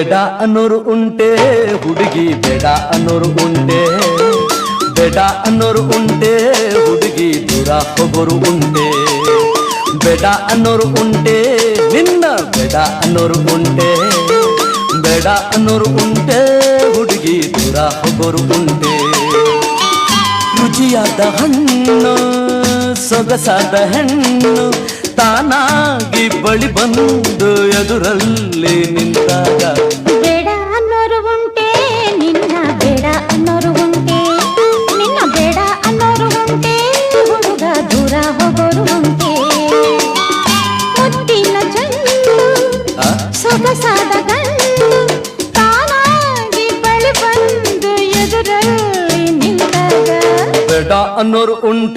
ಬೇಡ ಅನ್ನೋರು ಉಂಟೆ ಹುಡುಗಿ, ಬೇಡ ಅನ್ನೋರು ಉಂಟೆ, ಬೇಡ ಅನ್ನೋರು ಉಂಟೆ ಹುಡುಗಿ, ದೂರ ಹೋಗೋರು ಉಂಟೆ. ಬೇಡ ಅನ್ನೋರು ಉಂಟೆ ನಿನ್ನ, ಬೇಡ ಅನ್ನೋರು ಉಂಟೆ, ಬೇಡ ಅನ್ನೋರು ಉಂಟೆ ಹುಡುಗಿ, ದೂರ ಹೋಗೋರು ಉಂಟೆ. ರುಚಿಯಾದ ಹಣ್ಣು ಸೊಗಸಾದ ಹೆಣ್ಣು ತಾನಾಗಿ ಬಳಿ ಬಂದು ಎದುರಲ್ಲಿ ನಿಂತಾಗ, ಬೇಡ ಅನ್ನೋರು ಉಂಟೆ ನಿನ್ನ, ಬೇಡ ಅನ್ನೋರು ಉಂಟೆ ನಿನ್ನ, ಬೇಡ ಅನ್ನೋರು ಉಂಟೆ ಹುಡುಗ, ದೂರ ಹೋಗೋರು ಉಂಟೆ. ಮುತ್ತಿನ ಚೆಂಡು ಸೊಗಸಾದ ಗಂಡು ತಾನಾಗಿ ಬಳಿ ಬಂದು ಎದುರಲ್ಲಿ ನಿಂತಾಗ, ಬೇಡ ಅನ್ನೋರು ಉಂಟೆ.